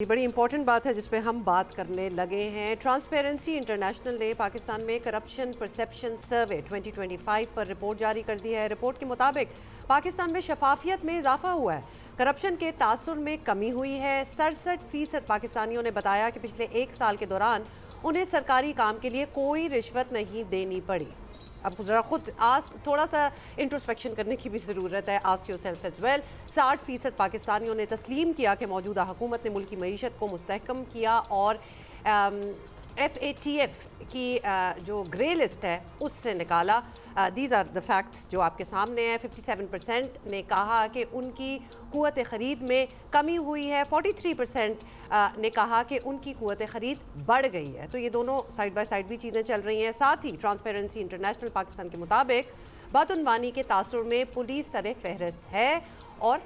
ये बड़ी इंपॉर्टेंट बात है जिस पे हम बात करने लगे हैं। ट्रांसपेरेंसी इंटरनेशनल ने पाकिस्तान में करप्शन परसेप्शन सर्वे 2025 पर रिपोर्ट जारी कर दी है। रिपोर्ट के मुताबिक पाकिस्तान में शफाफियत में इजाफा हुआ है, करप्शन के तासुर में कमी हुई है। 67% पाकिस्तानियों ने बताया कि पिछले एक साल के दौरान उन्हें सरकारी काम के लिए कोई रिश्वत नहीं देनी पड़ी। अब जरा खुद थोड़ा सा इंट्रोस्पेक्शन करने की भी ज़रूरत है। Ask yourself as well. 60% पाकिस्तानियों ने तस्लीम किया कि मौजूदा हुकूमत ने मुल्की मईशत को मुस्तहकम किया और FATF की जो ग्रे लिस्ट है उससे निकाला। दीज आर द फैक्ट्स जो आपके सामने हैं। 57% ने कहा कि उनकी क़ुव्वत ख़रीद में कमी हुई है। 43% ने कहा कि उनकी क़ुव्वत ख़रीद बढ़ गई है। तो ये दोनों साइड बाय साइड भी चीज़ें चल रही हैं। साथ ही ट्रांसपेरेंसी इंटरनेशनल पाकिस्तान के मुताबिक बदउनवानी के तासुर में पुलिस सरे फहरिस्त है और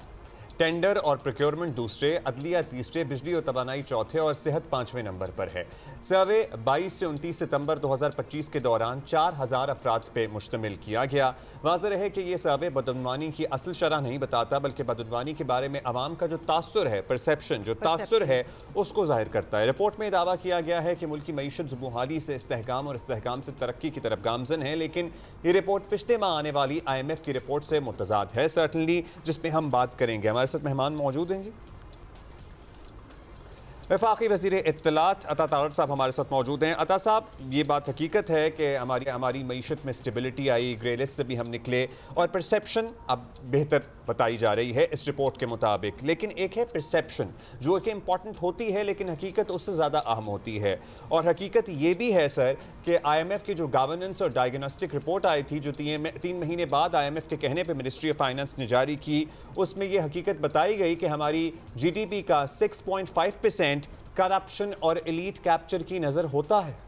टेंडर और प्रोक्योरमेंट दूसरे, अदलिया तीसरे, बिजली और तवानाई चौथे और सेहत 5वें नंबर पर है। सर्वे 22 से 29 सितंबर 2025 के दौरान 4000 अफराद पे मुश्तमिल किया गया। वाज़ेह रहे कि यह सर्वे बदउनवानी की असल शरह नहीं बताता, बल्कि बदउनवानी के बारे में अवाम का जो तासुर है, परसेप्शन जो तासुर है, उसको जाहिर करता है। रिपोर्ट में दावा किया गया है कि मुल्की मईशत ज़ुबूहाली से इस्तेहकाम और इस्तेहकाम से तरक्की की तरफ गामजन है, लेकिन ये रिपोर्ट पिछले माह आने वाली IMF की रिपोर्ट से मुतज़ाद है, सर्टनली, जिसमें हम बात करेंगे। हमारे साथ मेहमान मौजूद हैं जी। वफाकी वज़ीर इत्तलात अता तारड़ साहब हमारे साथ मौजूद हैं। अता साहब, ये बात हकीकत है कि हमारी मईशत में स्टेबिलिटी आई, ग्रे लिस्ट से भी हम निकले और परसेप्शन अब बेहतर बताई जा रही है इस रिपोर्ट के मुताबिक। लेकिन एक है परसेप्शन जो कि इम्पॉर्टेंट होती है, लेकिन हकीकत उससे ज़्यादा अहम होती है। और हकीकत ये भी है सर कि IMF की जो गवर्नेंस और डायग्नोस्टिक रिपोर्ट आई थी, जो 3 महीने बाद IMF के कहने पर मिनिस्ट्री ऑफ फाइनेंस ने जारी की, उसमें यह हकीकत बताई गई कि हमारी GDP का 6.5% करप्शन और एलीट कैप्चर की नज़र होता है।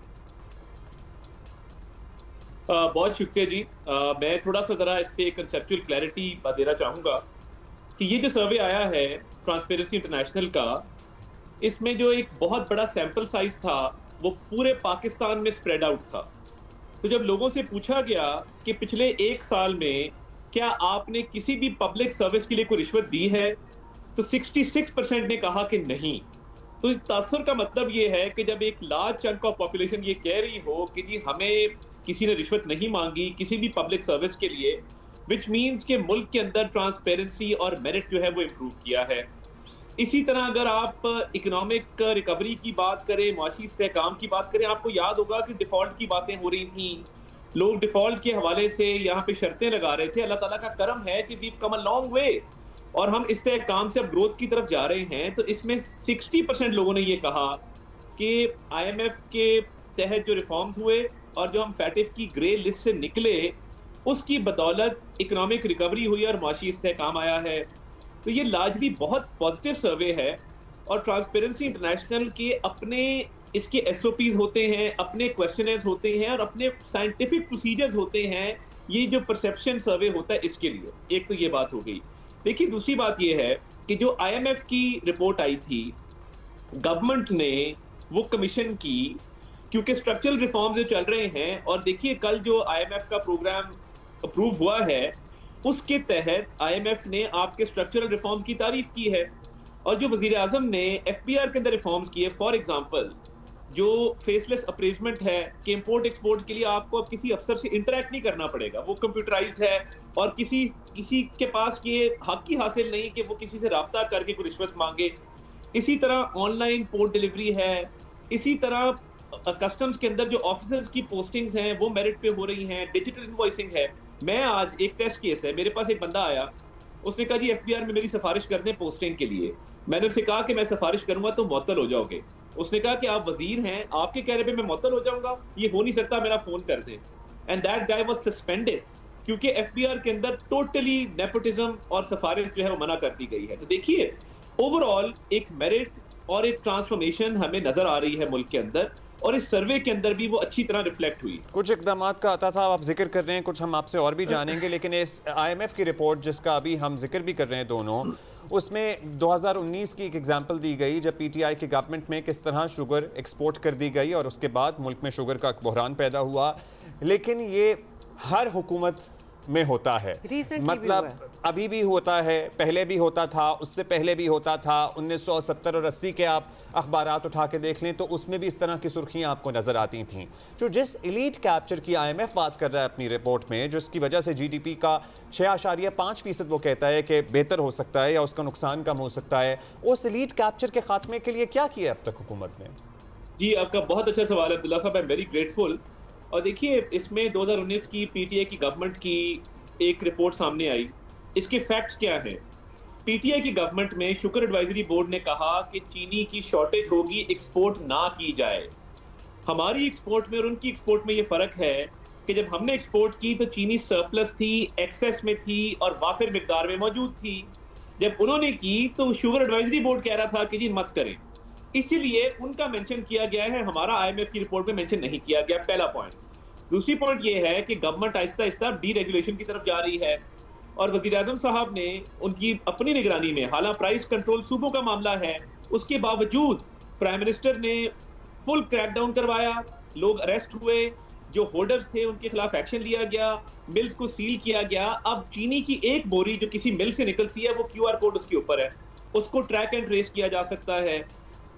बहुत शुक्रिया जी। मैं थोड़ा सा ज़रा इस पे कंसेप्चुअल क्लैरिटी देना चाहूँगा कि ये जो सर्वे आया है ट्रांसपेरेंसी इंटरनेशनल का, इसमें जो एक बहुत बड़ा सैंपल साइज था वो पूरे पाकिस्तान में स्प्रेड आउट था। तो जब लोगों से पूछा गया कि पिछले एक साल में क्या आपने किसी भी पब्लिक सर्विस के लिए कोई रिश्वत दी है, तो 66% ने कहा कि नहीं। तो तासुर का मतलब ये है कि जब एक लार्ज चंक ऑफ पॉपुलेशन ये कह रही हो कि जी हमें किसी ने रिश्वत नहीं मांगी किसी भी पब्लिक सर्विस के लिए, विच मीन्स कि मुल्क के अंदर ट्रांसपेरेंसी और मेरिट जो है वो इम्प्रूव किया है। इसी तरह अगर आप इकोनॉमिक रिकवरी की बात करें, मुआशी इस्तेहकाम की बात करें, आपको याद होगा कि डिफॉल्ट की बातें हो रही थी, लोग डिफॉल्ट के हवाले से यहाँ पे शर्तें लगा रहे थे। अल्लाह ताला का करम है कि we come a long way और हम इस्तेहकाम से अब ग्रोथ की तरफ जा रहे हैं। तो इसमें 60% लोगों ने ये कहा कि IMF के तहत जो रिफॉर्म्स हुए और जो हम फैटिफ की ग्रे लिस्ट से निकले, उसकी बदौलत इकोनॉमिक रिकवरी हुई और माशी इस्तेहकाम आया है। तो ये लार्जली बहुत पॉजिटिव सर्वे है और ट्रांसपेरेंसी इंटरनेशनल के अपने इसके SOPs होते हैं, अपने क्वेश्चनर्स होते हैं और अपने साइंटिफिक प्रोसीजर्स होते हैं। ये जो परसेप्शन सर्वे होता है इसके लिए, एक तो ये बात हो गई। देखिए, दूसरी बात ये है कि जो IMF की रिपोर्ट आई थी, गवर्नमेंट ने वो कमीशन की, क्योंकि स्ट्रक्चरल रिफॉर्म्स जो चल रहे हैं। और देखिए, कल जो IMF का प्रोग्राम अप्रूव हुआ है उसके तहत IMF ने आपके स्ट्रक्चरल रिफॉर्म्स की तारीफ की है। और जो वजीर आजम ने FBR के अंदर रिफॉर्म्स किए, फॉर एग्जाम्पल जो फेसलेस अप्रेजमेंट है कि इंपोर्ट एक्सपोर्ट के लिए आपको अब किसी अफसर से इंटरेक्ट नहीं करना पड़ेगा, वो कंप्यूटराइज्ड है और किसी के पास ये हक ही हासिल नहीं कि वो किसी से राब्ता करके कोई रिश्वत मांगे। इसी तरह ऑनलाइन पोर्ट डिलीवरी है। इसी तरह कस्टम्स के अंदर जो ऑफिसर्स की पोस्टिंग्स हैं वो मेरिट पे हो रही हैं। डिजिटल इनवॉइसिंग है। मैं आज एक टेस्ट केस है, मेरे पास एक बंदा आया, उसने कहा जी FBR में मेरी सिफारिश कर दें पोस्टिंग के लिए। मैंने उससे कहा कि मैं सिफारिश करूंगा तो मुअत्तल हो जाओगे। उसने कहा कि आप वजीर हैं, आपके कहने पे मैं मुअत्तल हो जाऊंगा, ये हो नहीं सकता, मेरा फोन कर दें। And that guy was suspended क्योंकि FBR के अंदर टोटली नेपोटिज्म और सिफारिश जो है वो मना कर दी गई है। तो देखिए, ओवरऑल एक मेरिट और एक ट्रांसफॉर्मेशन हमें नजर आ रही है मुल्क के अंदर और इस सर्वे के अंदर भी वो अच्छी तरह रिफ्लेक्ट हुई। कुछ इकदामात का अता साहब आप जिक्र कर रहे हैं, कुछ हम आपसे और भी जानेंगे, लेकिन इस IMF की रिपोर्ट जिसका अभी हम जिक्र भी कर रहे हैं दोनों, उसमें 2019 की एक एग्जाम्पल दी गई जब PTI की गवर्नमेंट में किस तरह शुगर एक्सपोर्ट कर दी गई और उसके बाद मुल्क में शुगर का बहरान पैदा हुआ। लेकिन ये हर हुकूमत में होता है। Recently भी मतलब हुआ है। अभी भी होता है, पहले भी होता था, उससे पहले भी होता था। 1970 और 80 के आप अखबारात उठा के देख लें तो उसमें भी इस तरह की सुर्खियां आपको नजर आती थीं। जो जिस एलीट कैप्चर की IMF बात कर रहा है अपनी रिपोर्ट में, जो इसकी वजह से GDP का 6.5% वो कहता है कि बेहतर हो सकता है या उसका नुकसान कम हो सकता है, उस एलीट कैप्चर के खात्मे के लिए क्या किया अब तक हुकूमत ने? जी, आपका बहुत अच्छा सवाल है अब्दुल्ला साहब, आई एम वेरी ग्रेटफुल। और देखिए, इसमें 2019 की पीटीआई की गवर्नमेंट की एक रिपोर्ट सामने आई। इसके फैक्ट्स क्या हैं? पीटीआई की गवर्नमेंट में शुगर एडवाइजरी बोर्ड ने कहा कि चीनी की शॉर्टेज होगी, एक्सपोर्ट ना की जाए। हमारी एक्सपोर्ट में और उनकी एक्सपोर्ट में ये फ़र्क है कि जब हमने एक्सपोर्ट की तो चीनी सरप्लस थी, एक्सेस में थी और वाफिर मिकदार में मौजूद थी। जब उन्होंने की तो शुगर एडवाइजरी बोर्ड कह रहा था कि जी मत करें। इसीलिए उनका मेंशन किया गया है, हमारा आईएमएफ की रिपोर्ट में मेंशन नहीं किया गया, पहला पॉइंट। दूसरी पॉइंट ये है कि गवर्नमेंट आहिस्ता आहिस्ता डीरेगुलेशन की तरफ जा रही है और वजीर आजम साहब ने उनकी अपनी निगरानी में, हालांकि प्राइस कंट्रोल सूबों का मामला है, उसके बावजूद प्राइम मिनिस्टर ने फुल क्रैकडाउन करवाया, लोग अरेस्ट हुए, जो होल्डर्स थे उनके खिलाफ एक्शन लिया गया, मिल्स को सील किया गया। अब चीनी की एक बोरी जो किसी मिल से निकलती है वो क्यूआर कोड उसके ऊपर है, उसको ट्रैक एंड ट्रेस किया जा सकता है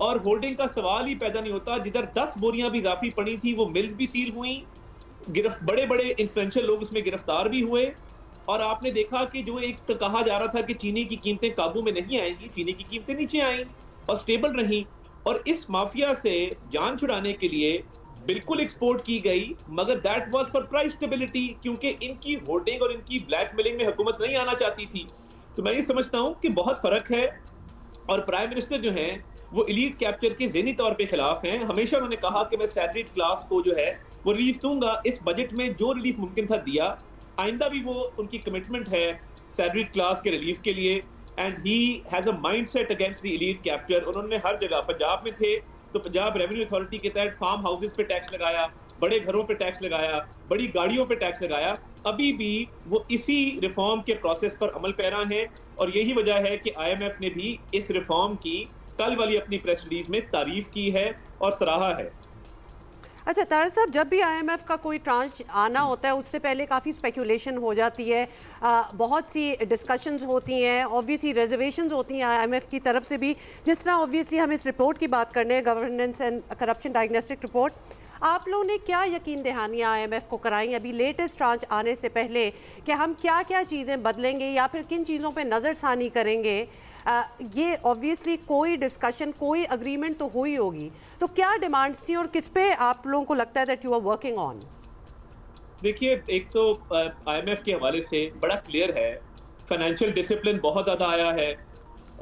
और होल्डिंग का सवाल ही पैदा नहीं होता। जिधर 10 बोरियां भी इजाफी पड़ी थी वो मिल्स भी सील हुई, बड़े बड़े इन्फ्लुएंशियल लोग उसमें गिरफ्तार भी हुए और आपने देखा कि जो एक तो कहा जा रहा था कि चीनी की कीमतें काबू में नहीं आएंगी, चीनी की कीमतें नीचे आईं और स्टेबल रहीं। और इस माफिया से जान छुड़ाने के लिए बिल्कुल एक्सपोर्ट की गई, मगर that was for price stability, क्योंकि इनकी होर्डिंग और इनकी ब्लैकमेलिंग में हुकूमत नहीं आना चाहती थी। तो मैं ये समझता हूं कि बहुत फर्क है और प्राइम मिनिस्टर जो हैं वो एलीट कैप्चर के ज़हनी तौर पे खिलाफ हैं। हमेशा उन्होंने कहा कि मैं सैलरीड क्लास को जो है वो रिलीफ दूंगा, इस बजट में जो रिलीफ मुमकिन था दिया, आइंदा भी वो उनकी कमिटमेंट है सैलरीड क्लास के रिलीफ के लिए। And he has a mindset against the elite capture. उन्होंने हर जगह, पंजाब में थे तो पंजाब रेवेन्यू अथॉरिटी के तहत फार्म हाउसेस पे टैक्स लगाया, बड़े घरों पे टैक्स लगाया, बड़ी गाड़ियों पे टैक्स लगाया। अभी भी वो इसी रिफॉर्म के प्रोसेस पर अमल पैरा हैं और यही वजह है कि आईएमएफ ने भी इस रिफॉर्म की कल वाली अपनी प्रेस रिलीज में तारीफ की है और सराहा है। अच्छा तारक साहब, जब भी आईएमएफ का कोई ट्रांच आना होता है उससे पहले काफ़ी स्पेकुलेशन हो जाती है, बहुत सी डिस्कशंस होती हैं, ऑब्वियसली रिजर्वेशंस होती हैं आईएमएफ की तरफ से भी। जिस तरह ऑब्वियसली हम इस रिपोर्ट की बात करने हैं, governance and corruption diagnostic report, आप लोगों ने क्या यकीन दहानियाँ आईएमएफ को कराई अभी लेटेस्ट ट्रांच आने से पहले कि हम क्या क्या चीज़ें बदलेंगे या फिर किन चीज़ों पर नज़रसानी करेंगे? ये ऑब्वियसली कोई डिस्कशन, कोई अग्रीमेंट तो हुई होगी, तो क्या डिमांड्स थी और किस पे आप लोगों को लगता है that you are working on? देखिए, एक तो आईएमएफ के हवाले से बड़ा क्लियर है, फाइनेंशियल डिसिप्लिन बहुत ज़्यादा आया है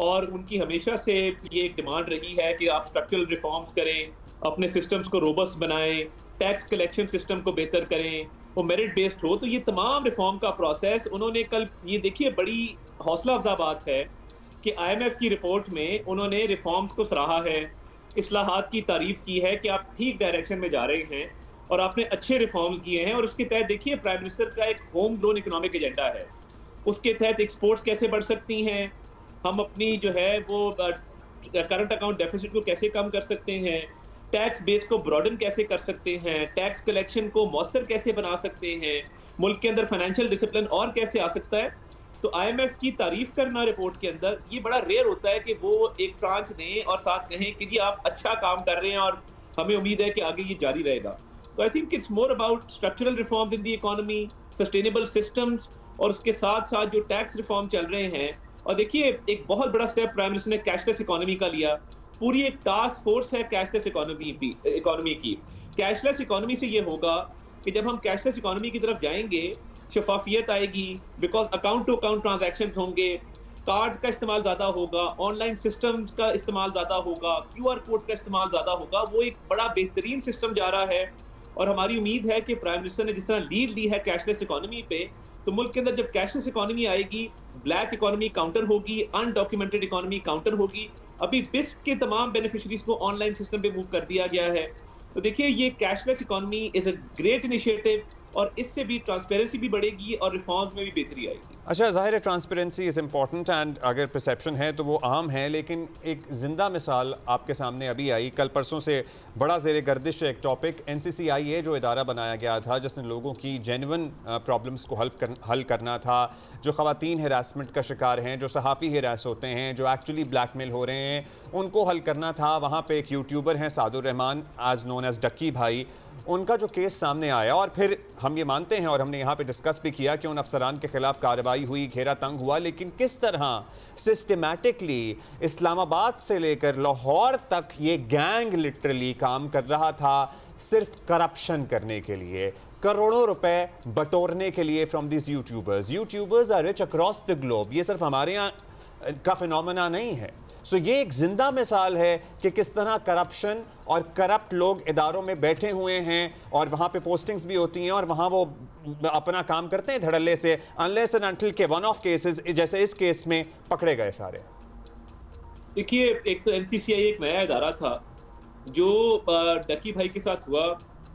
और उनकी हमेशा से ये एक डिमांड रही है कि आप स्ट्रक्चरल रिफॉर्म्स करें, अपने सिस्टम्स को रोबस्ट बनाएं, टैक्स कलेक्शन सिस्टम को बेहतर करें, वो मेरिट बेस्ड हो। तो ये तमाम रिफॉर्म का प्रोसेस उन्होंने कल, ये देखिए बड़ी हौसला अफजा बात है कि आईएमएफ की रिपोर्ट में उन्होंने रिफॉर्म्स को सराहा है, इस्लाहात की तारीफ की है कि आप ठीक डायरेक्शन में जा रहे हैं और आपने अच्छे रिफॉर्म्स किए हैं। और उसके तहत देखिए प्राइम मिनिस्टर का एक होम ग्रोन इकोनॉमिक एजेंडा है, उसके तहत एक्सपोर्ट्स कैसे बढ़ सकती हैं, हम अपनी जो है वो करंट अकाउंट डेफिसिट को कैसे कम कर सकते हैं, टैक्स बेस को ब्रॉडन कैसे कर सकते हैं, टैक्स कलेक्शन को मौसर कैसे बना सकते हैं, मुल्क के अंदर फाइनेंशियल डिसिप्लिन और कैसे आ सकता है। तो आईएमएफ की तारीफ करना रिपोर्ट के अंदर ये बड़ा रेयर होता है कि वो एक ट्रांच दें और साथ कहें कि जी आप अच्छा काम कर रहे हैं और हमें उम्मीद है कि आगे ये जारी रहेगा। तो I think it's more about structural reforms in the economy, sustainable systems और उसके साथ साथ जो टैक्स रिफॉर्म चल रहे हैं। और देखिए एक बहुत बड़ा स्टेप प्राइम मिनिस्टर ने कैशलेस इकोनॉमी का लिया, पूरी एक टास्क फोर्स है कैशलेस इकोनॉमी की। कैशलेस इकोनॉमी से ये होगा कि जब हम कैशलेस इकोनॉमी की तरफ जाएंगे, शफाफियत आएगी, because account to account transaction होंगे, कार्ड्स का इस्तेमाल ज़्यादा होगा, ऑनलाइन सिस्टम्स का इस्तेमाल ज़्यादा होगा, क्यूआर कोड का इस्तेमाल ज़्यादा होगा। वो एक बड़ा बेहतरीन सिस्टम जा रहा है और हमारी उम्मीद है कि प्राइम मिनिस्टर ने जिस तरह लीड ली है कैशलेस इकोनॉमी पे, तो मुल्क के अंदर जब कैशलेस इकोनॉमी आएगी, ब्लैक इकोनॉमी काउंटर होगी, अनडॉक्यूमेंटेड इकोनॉमी काउंटर होगी। अभी बिस्क के तमाम बेनिफिशरीज को ऑनलाइन सिस्टम पे मूव कर दिया गया है। तो देखिए ये cashless economy is a great initiative और इससे भी ट्रांसपेरेंसी भी बढ़ेगी और रिफॉर्म्स में भी बेहतरी आएगी। अच्छा, ज़ाहिर है ट्रांसपेरेंसी इज़ इम्पॉर्टेंट एंड अगर परसेप्शन है तो वो आम है, लेकिन एक ज़िंदा मिसाल आपके सामने अभी आई। कल परसों से बड़ा ज़ेर गर्दिश है एक टॉपिक, NCCIA जो इदारा बनाया गया था जिसने लोगों की जेन्युइन प्रॉब्लम्स को हल करना था, जो ख़वातीन हरासमेंट का शिकार हैं, जो सहाफ़ी हिरास होते हैं, जो एक्चुअली ब्लैकमेल हो रहे हैं, उनको हल करना था। वहाँ पे एक यूट्यूबर हैं Sadur Rahman as known as Ducky Bhai, उनका जो केस सामने आया और फिर हम ये मानते हैं और हमने यहाँ पे डिस्कस भी किया कि उन अफसरान के खिलाफ कार्रवाई हुई, घेरा तंग हुआ, लेकिन किस तरह सिस्टमैटिकली इस्लामाबाद से लेकर लाहौर तक ये गैंग लिटरली काम कर रहा था सिर्फ करप्शन करने के लिए, करोड़ों रुपए बटोरने के लिए from this YouTubers are rich across the globe. ये सिर्फ हमारे यहाँ का फिनोमेना नहीं है। सो ये एक जिंदा मिसाल है कि किस तरह करप्शन और करप्ट लोग इदारों में बैठे हुए हैं और वहाँ पे पोस्टिंग्स भी होती हैं और वहाँ वो अपना काम करते हैं धड़ल्ले से, अनलेस एंड अनटिल के वन ऑफ केसेस जैसे इस केस में पकड़े गए सारे। देखिए, एक तो NCCI एक नया इदारा था जो डकी भाई के साथ हुआ,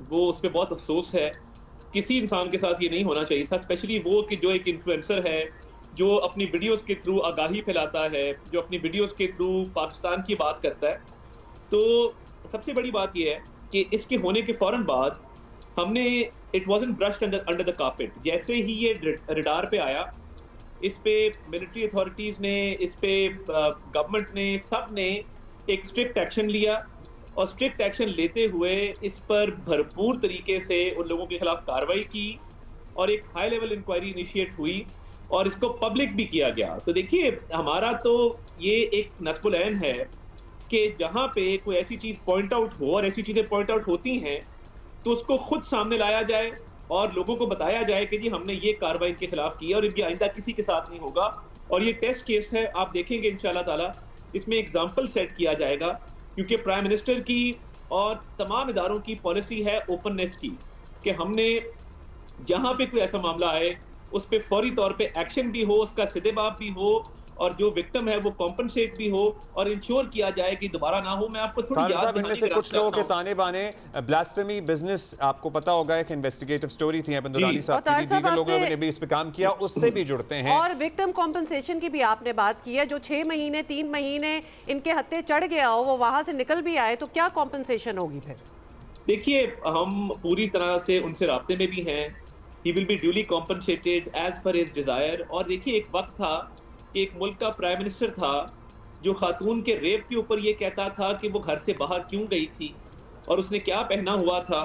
वो उस पर बहुत अफसोस है। किसी इंसान के साथ ये नहीं होना चाहिए था, स्पेशली वो कि जो एक इन्फ्लुएंसर है, जो अपनी वीडियोस के थ्रू आगाही फैलाता है, जो अपनी वीडियोस के थ्रू पाकिस्तान की बात करता है। तो सबसे बड़ी बात यह है कि इसके होने के फौरन बाद हमने it wasn't brushed under the carpet. जैसे ही ये रडार पे आया, इस पे मिलिट्री अथॉरिटीज़ ने, इस पे गवर्नमेंट ने, सब ने एक स्ट्रिक्ट एक्शन लिया और स्ट्रिक्ट एक्शन लेते हुए इस पर भरपूर तरीके से उन लोगों के खिलाफ कार्रवाई की और एक हाई लेवल इंक्वायरी इनिशिएट हुई और इसको पब्लिक भी किया गया। तो देखिए, हमारा तो ये एक नस्बुल ऐन है कि जहाँ पे कोई ऐसी चीज़ पॉइंट आउट हो और ऐसी चीज़ें पॉइंट आउट होती हैं तो उसको खुद सामने लाया जाए और लोगों को बताया जाए कि जी हमने ये कार्रवाई इनके खिलाफ की है और इनकी आइंदा किसी के साथ नहीं होगा। और ये टेस्ट केस है, आप देखेंगे इंशाल्लाह ताला इसमें एग्जाम्पल सेट किया जाएगा, क्योंकि प्राइम मिनिस्टर की और तमाम इदारों की पॉलिसी है ओपननेस की, कि हमने जहाँ पे कोई ऐसा मामला आए उस पर फौरी तौर पे एक्शन भी हो, उसका सिदेबाब भी हो और जो विक्टिम है वो कॉम्पनसेट भी हो और इंश्योर किया जाए कि दोबारा ना हो। मैं आपको थोड़ी याद साहब, इनमें से कुछ लोगों के ताने बाने, ब्लास्फेमी बिजनेस आपको पता होगा एक इन्वेस्टिगेटिव स्टोरी थी बंदुरानी साहब की, दीगर लोगों ने भी इस पे काम किया, उससे भी जुड़ते हैं। और विक्टिम कॉम्पनसेशन की भी आपने बात की है, जो 6 महीने 3 महीने इनके हत्थे चढ़ गया हो, वो वहां से निकल भी आए, तो क्या कॉम्पनसेशन होगी फिर? देखिए, हम पूरी तरह से उनसे राब्ते में भी हैं। He will be duly compensated as per his desire। और देखिए, एक वक्त था कि एक मुल्क का प्राइम मिनिस्टर था जो खातून के रेप के ऊपर ये कहता था कि वो घर से बाहर क्यों गई थी और उसने क्या पहना हुआ था,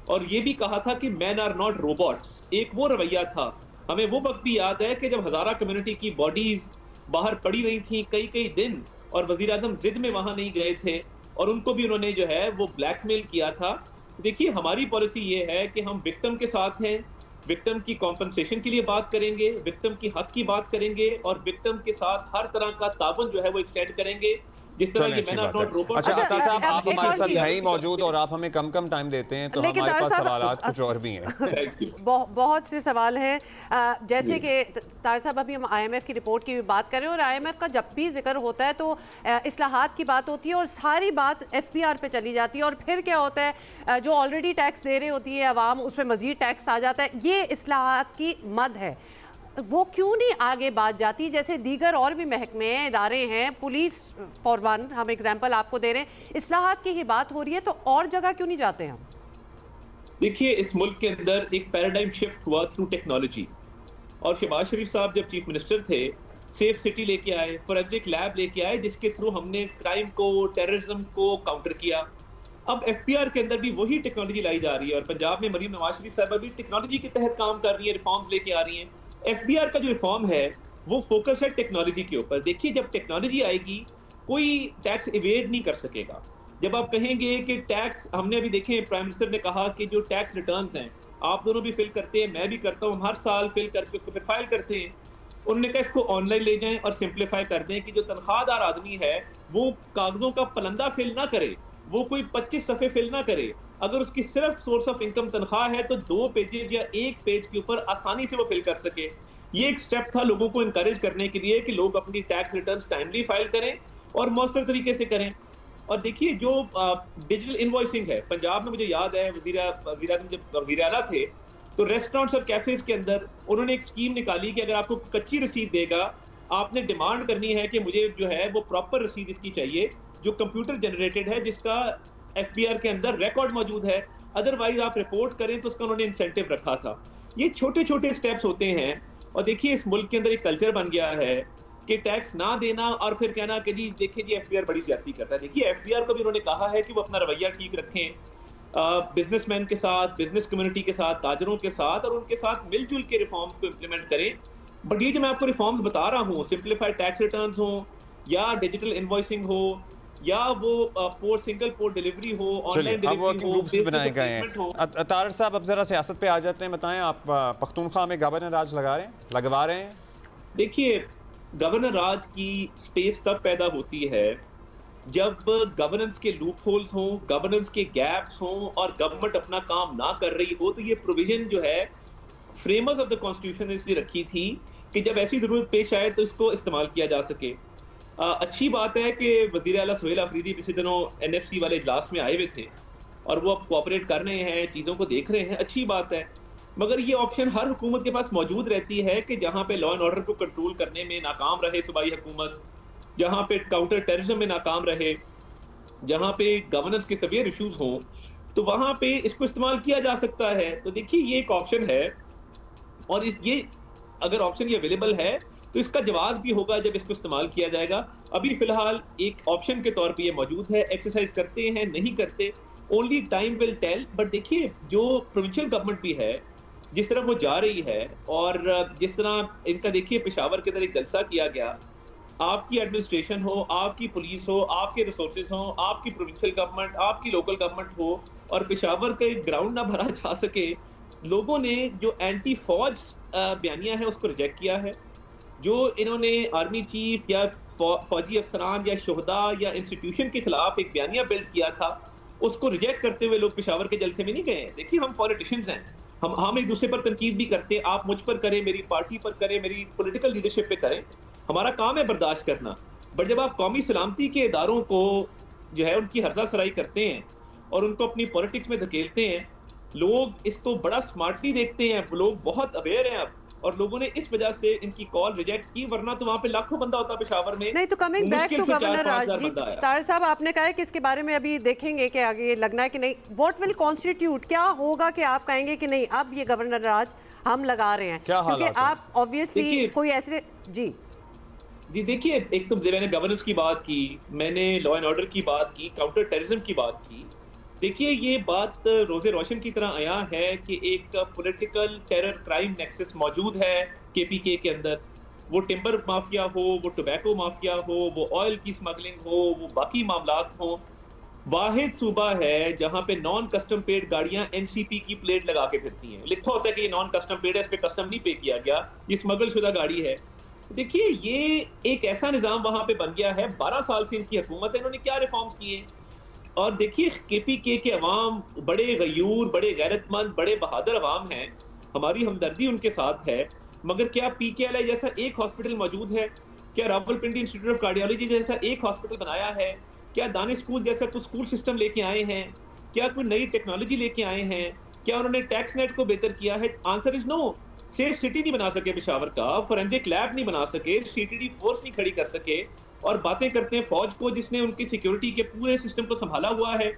और ये भी कहा था कि मैन आर नॉट रोबोट्स। एक वो रवैया था। हमें वो वक्त भी याद है कि जब हज़ारा कम्युनिटी की बॉडीज बाहर पड़ी रही थी कई कई दिन और वज़ीर आज़म जिद में वहाँ नहीं गए थे और उनको भी उन्होंने जो है वो ब्लैकमेल किया था। देखिए, हमारी पॉलिसी ये है कि हम विक्टिम के साथ हैं, विक्टिम की कॉम्पनसेशन के लिए बात करेंगे, विक्टिम की हक की बात करेंगे और विक्टिम के साथ हर तरह का ताबन जो है वो एक्सटेंड करेंगे। जिस तरह के मैन आर नॉट रोबोट। अच्छा, अता साहब, आप एक हमारे और साथ चीज़- है ही मौजूद और आप हमें कम टाइम देते हैं, तो लेकिन हमारे तार पास साहब, सवालात कुछ और भी हैं। बहुत से सवाल हैं। जैसे कि तार साहब, अभी हम IMF की रिपोर्ट की भी बात कर रहे हैं और IMF का जब भी जिक्र होता है तो इस्लाहात की बात होती है और सारी बात FPR पे चली जाती है और फिर क्या होता है, जो ऑलरेडी टैक्स दे रही होती है आवाम, उस पर मजीद टैक्स आ जाता है। ये इस्लाहात की मद है, वो क्यों नहीं आगे बात जाती? जैसे दीगर और भी महकमे हैं, इदारे हैं, पुलिस फॉर वन, हम एग्जांपल आपको दे रहे हैं, इस्लाहात की ही बात हो रही है, तो और जगह क्यों नहीं जाते हम? देखिए, इस मुल्क के अंदर एक पैराडाइम शिफ्ट हुआ थ्रू टेक्नोलॉजी, और शहबाज शरीफ साहब जब चीफ मिनिस्टर थे, सेफ सिटी लेके आए, फोरेंसिक लैब लेके आए, जिसके थ्रू हमने क्राइम को, टेररिज्म को काउंटर किया। अब FPR के अंदर भी वही टेक्नोलॉजी लाई जा रही है और पंजाब में मरीम नवाज शरीफ साहब भी टेक्नोलॉजी के तहत काम कर रही है, रिफॉर्म्स लेके आ रही हैं। FBR का जो रिफॉर्म है वो फोकस है टेक्नोलॉजी के ऊपर। देखिए, जब टेक्नोलॉजी आएगी कोई टैक्स इवेड नहीं कर सकेगा। जब आप कहेंगे कि टैक्स, हमने अभी देखे प्राइम मिनिस्टर ने कहा कि जो टैक्स रिटर्न्स हैं आप दोनों भी फिल करते हैं, मैं भी करता हूँ, हम हर साल फिल करके उसको फिर फाइल करते हैं। उन्होंने कहा इसको ऑनलाइन ले जाएं और सिंप्लीफाई कर दें कि जो तनख्वाहदार आदमी है वो कागजों का पलंदा फिल ना करे, वो कोई 25 सफ़े फिल ना करे। अगर उसकी सिर्फ सोर्स ऑफ इनकम तनख्वाह है तो 2 पेजेस या 1 पेज के ऊपर आसानी से वो फिल कर सके। ये एक स्टेप था लोगों को इनकरेज करने के लिए कि लोग अपनी टैक्स रिटर्न्स टाइमली फाइल करें और मौसर तरीके से करें। और देखिए, जो डिजिटल इनवॉइसिंग है, पंजाब में मुझे याद है वज़ीर आज़म जब वज़ीर आला थे तो रेस्टोरेंट्स और कैफेज के अंदर उन्होंने एक स्कीम निकाली कि अगर आपको कच्ची रसीद देगा, आपने डिमांड करनी है कि मुझे जो है वो प्रॉपर रसीद इसकी चाहिए, जो कंप्यूटर जनरेटेड है, जिसका एफबीआर के अंदर रिकॉर्ड मौजूद है, अदरवाइज आप रिपोर्ट करें, तो उसका उन्होंने इंसेंटिव रखा था। ये छोटे छोटे स्टेप्स होते हैं। और देखिए इस मुल्क के अंदर एक कल्चर बन गया है कि टैक्स ना देना और फिर कहना कि जी देखिए जी एफबीआर बड़ी ज्यादती करता है। देखिए एफबीआर को भी उन्होंने कहा है कि वो अपना रवैया ठीक रखें, बिजनेसमैन के साथ, बिजनेस कम्युनिटी के साथ, ताजरों के साथ, और उनके साथ मिलजुल के रिफॉर्म्स को इम्प्लीमेंट करें। बट ये जो मैं आपको रिफॉर्म्स बता रहा हूँ, सिंप्लीफाइड टैक्स रिटर्न्स हो या डिजिटल इनवॉइसिंग हो या वो पोर्ट सिंगल पोर्ट डिलीवरी हो, चलिए ऑनलाइन अब वर्किंग डिलीवरी हो, ग्रुप्स भी बनाए गए पेमेंट हो। हैं। तारड़ साहब अब जरा सियासत पे आ जाते हैं। बताएं आप पख्तूनख्वा में गवर्नर राज लगवा रहे हैं? देखिए गवर्नर राज की स्पेस तब पैदा होती है जब गवर्नेंस के लूप होल्स हों, गवर्नेंस के गैप्स हों और गवर्नमेंट अपना काम ना कर रही हो। तो ये प्रोविजन जो है फ्रेमर्स ऑफ द कॉन्स्टिट्यूशन ने इसलिए रखी थी कि जब ऐसी जरूरत पेश आए तो इसको इस्तेमाल किया जा सके। अच्छी बात है कि वज़ीर आला सुहेल अफरीदी पिछले दिनों एनएफसी वाले इजलास में आए हुए थे और वो अब कोऑपरेट कर रहे हैं, चीज़ों को देख रहे हैं, अच्छी बात है। मगर ये ऑप्शन हर हुकूमत के पास मौजूद रहती है कि जहां पे लॉ एंड ऑर्डर को कंट्रोल करने में नाकाम रहे सूबाई हुकूमत, जहां पे काउंटर टेररिज्म में नाकाम रहे, जहां पे गवर्नेंस के सीवियर इश्यूज हों, तो वहां पे इसको इस्तेमाल किया जा सकता है। तो देखिए ये एक ऑप्शन है और ये अगर ऑप्शन ये अवेलेबल है तो इसका जवाब भी होगा जब इसको इस्तेमाल किया जाएगा। अभी फिलहाल एक ऑप्शन के तौर पे ये मौजूद है, एक्सरसाइज करते हैं नहीं करते, only time will tell. But देखिए जो प्रोविंशियल गवर्नमेंट भी है, जिस तरह वो जा रही है और जिस तरह इनका देखिए पेशावर के अंदर एक जलसा किया गया, आपकी एडमिनिस्ट्रेशन हो, आपकी पुलिस हो, आपके रिसोर्सेज हो, आपकी प्रोविंशियल गवर्नमेंट, आपकी लोकल गवर्नमेंट हो और पेशावर का ग्राउंड ना भरा जा सके, लोगों ने जो एंटी फौज बयानिया है उसको रिजेक्ट किया है। जो इन्होंने आर्मी चीफ या फौजी अफसरान या शोहदा या इंस्टीट्यूशन के खिलाफ एक बयानिया बिल्ड किया था, उसको रिजेक्ट करते हुए लोग पेशावर के जलसे में नहीं गए। देखिए हम पॉलिटिशियंस हैं, हम एक दूसरे पर तनकीद भी करते हैं, आप मुझ पर करें, मेरी पार्टी पर करें, मेरी पॉलिटिकल लीडरशिप पे करें, हमारा काम है बर्दाश्त करना। बट जब आप कौमी सलामती के इदारों को जो है उनकी हर्जा सराई करते हैं और उनको अपनी पॉलिटिक्स में धकेलते हैं, लोग इसको बड़ा स्मार्टली देखते हैं, लोग बहुत अवेयर हैं अब, और लोगों ने इस वजह से इनकी कॉल रिजेक्ट की, वरना तो वहां पे लाखों बंदा होता पेशावर में। नहीं तो coming back to governor Rajdeep Tarar Tarar साहब, आपने कहा है कि इसके बारे में अभी देखेंगे कि आगे लगना है कि नहीं, व्हाट विल कॉन्स्टिट्यूट, क्या होगा कि आप कहेंगे कि नहीं अब ये गवर्नर राज हम लगा रहे हैं, क्योंकि आप ऑब्वियसली कोई ऐसे जी देखिए एक तो मैंने गवर्नेंस की बात की, मैंने लॉ एंड ऑर्डर की बात की, काउंटर टेररिज्म की बात की। देखिए ये बात रोजे रोशन की तरह आया है कि एक पॉलिटिकल टेरर क्राइम नेक्सस मौजूद है केपीके के अंदर, वो टिम्बर माफिया हो, वो टोबैको माफिया हो, वो ऑयल की स्मगलिंग हो, वो बाकी मामलात हो। वाहिद सूबा है जहां पे नॉन कस्टम पेड गाड़ियां एनसीपी की प्लेट लगा के फिरती हैं, लिखा होता है कि ये नॉन कस्टम पेड है, इस पे कस्टम नहीं पे किया गया, ये स्मगल शुदा गाड़ी है। देखिए ये एक ऐसा निजाम वहां पे बन गया है। 12 साल से इनकी हुकूमत है, इन्होंने क्या रिफॉर्म्स किए? और देखिए केपीके के अवाम बड़े गयूर, बड़े गैरतमंद, बड़े बहादुर अवाम हैं, हमारी हमदर्दी उनके साथ है। मगर क्या पीकेएलआई जैसा एक हॉस्पिटल मौजूद है? क्या रावलपिंडी इंस्टीट्यूट ऑफ कार्डियोलॉजी जैसा एक हॉस्पिटल बनाया है? क्या दानिश स्कूल जैसा कोई स्कूल सिस्टम लेके आए हैं? क्या कोई नई टेक्नोलॉजी लेके आए हैं? क्या उन्होंने टैक्स नेट को बेहतर किया है? Answer is no. Safe city नहीं बना सके पेशावर का, फोरेंसिक लैब नहीं बना सके, सीटीडी फोर्स नहीं खड़ी कर सके, और बातें करते हैं फौज को जिसने उनकी सिक्योरिटी के पूरे सिस्टम को संभाला हुआ है।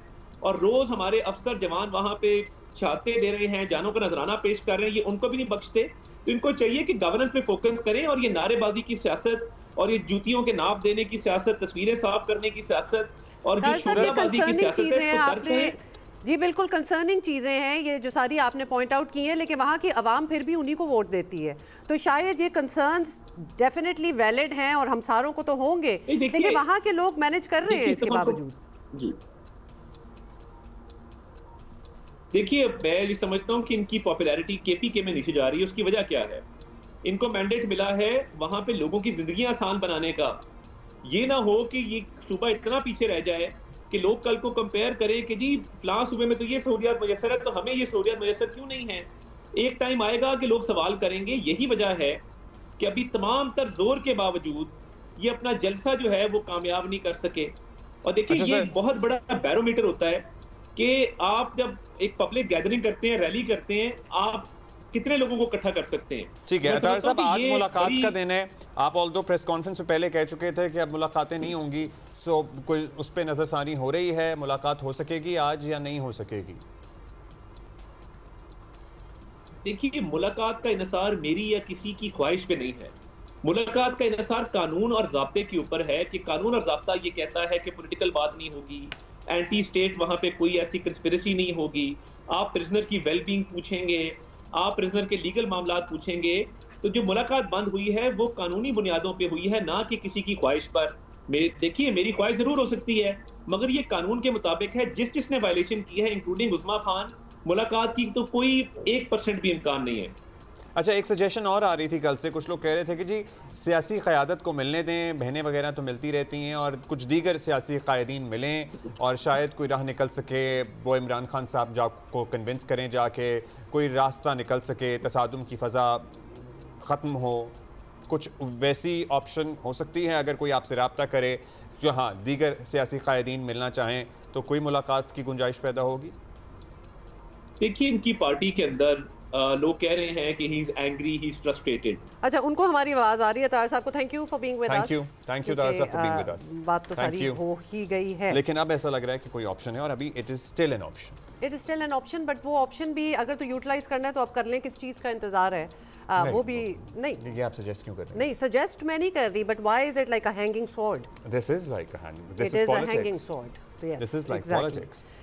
और रोज हमारे अफसर जवान वहां पे छाते दे रहे हैं, जानों का नजराना पेश कर रहे हैं, ये उनको भी नहीं बख्शते। तो इनको चाहिए कि गवर्नेंस पे फोकस करें और ये नारेबाजी की सियासत और ये जूतियों के नाप देने की सियासत, तस्वीरें साफ करने की सियासत और जो शोराबाजी की सियासत है इसको तर्क करें। जी बिल्कुल कंसर्निंग चीज़ें हैं ये जो सारी आपने पॉइंट आउट की हैं, लेकिन वहाँ की आवाम फिर भी उन्हीं को वोट देती है, तो शायद ये कंसर्न्स डेफिनेटली वैलिड हैं और हम सारों को तो होंगे, लेकिन वहाँ के लोग मैनेज कर रहे हैं इसके बावजूद। देखिए मैं ये समझता हूँ कि इनकी पॉपुलैरिटी केपीके में नीचे जा रही है। उसकी वजह क्या है? इनको मैंडेट मिला है वहाँ पे लोगों की जिंदगी आसान बनाने का। ये ना हो कि ये सूबा इतना पीछे रह जाए कि लोग कल को कंपेयर करें कि जी फलां सूबे में तो ये सहूलियात मुयसर है, तो हमें ये सहूलियात मुयसर क्यों नहीं है। एक टाइम आएगा कि लोग सवाल करेंगे। यही वजह है कि अभी तमाम तर जोर के बावजूद ये अपना जलसा जो है वो कामयाब नहीं कर सके। और देखिए ये बहुत बड़ा बैरोमीटर होता है कि आप जब एक पब्लिक गैदरिंग करते हैं, रैली करते हैं, आप कितने लोगों को इकट्ठा कर सकते हैं। ठीक है मैं अतार समझता हूं साहब, कि आज ये मुलाकात बड़ी- का दिन है। आप ऑल्दो प्रेस कॉन्फ्रेंस में पहले कह चुके थे कि अब मुलाकातें नहीं होंगी, सो कोई उस पर नजरसानी हो रही है, मुलाकात हो सकेगी आज या नहीं हो सकेगी? देखिए, मुलाकात का इन्हिसार मेरी या किसी की ख्वाहिश पे नहीं है। मुलाकात का इन्हिसार कानून और ज़ाब्ते के ऊपर है कि कानून और ज़ाब्ता ये कहता है कि पॉलिटिकल बात नहीं होगी, एंटी स्टेट वहाँ पे कोई ऐसी कंस्पिरेसी नहीं होगी, आप प्रिजनर की वेलबींग पूछेंगे, आप प्रिजनर के लीगल मामलात पूछेंगे। तो जो मुलाकात बंद हुई है वो कानूनी बुनियादों पे हुई है, ना कि किसी की ख्वाहिश पर। देखिए, मेरी ख्वाहिश ज़रूर हो सकती है, मगर ये कानून के मुताबिक है। जिसने वायलेशन की है, इंक्लूडिंग उस्मा खान, मुलाकात की तो कोई 1% भी इम्कान नहीं है। अच्छा, एक सजेशन और आ रही थी कल से, कुछ लोग कह रहे थे कि जी सियासी क़यादत को मिलने दें, बहनें वगैरह तो मिलती रहती हैं और कुछ दीगर सियासी कायदीन मिलें और शायद कोई राह निकल सके, वो इमरान खान साहब को कन्विंस करें जाके, कोई रास्ता निकल सके, तसादुम की फ़ज़ा ख़त्म हो। कुछ वैसी ऑप्शन हो सकती है अगर कोई आपसे रब्ता करे जो हाँ दीगर सियासी कायदीन मिलना चाहें तो कोई मुलाकात की गुंजाइश पैदा होगी? देखिए, इनकी पार्टी के अंदर लोग कह रहे हैं कि he is angry, he is frustrated. अच्छा, उनको हमारी आवाज आ रही है। तार साहब को thank you for being with Thank us. you. Thank you, तार साहब, for being with us. बात तो Thank सारी you. हो ही गई है। लेकिन अब ऐसा लग रहा है कि कोई ऑप्शन है और अभी it is still an option. It is still an option, but वो ऑप्शन भी अगर तो यूटिलाइज करना है तो अब कर लें। किस चीज़ का इंतजार है? वो भी नहीं ये आप सजेस्ट क्यों कर रहे हैं? नहीं सजेस्ट मैं नहीं कर रही, but why is it like a hanging sword? This is like a hang, this It is is a hanging politics, sword. Yes, this is like exactly. Politics.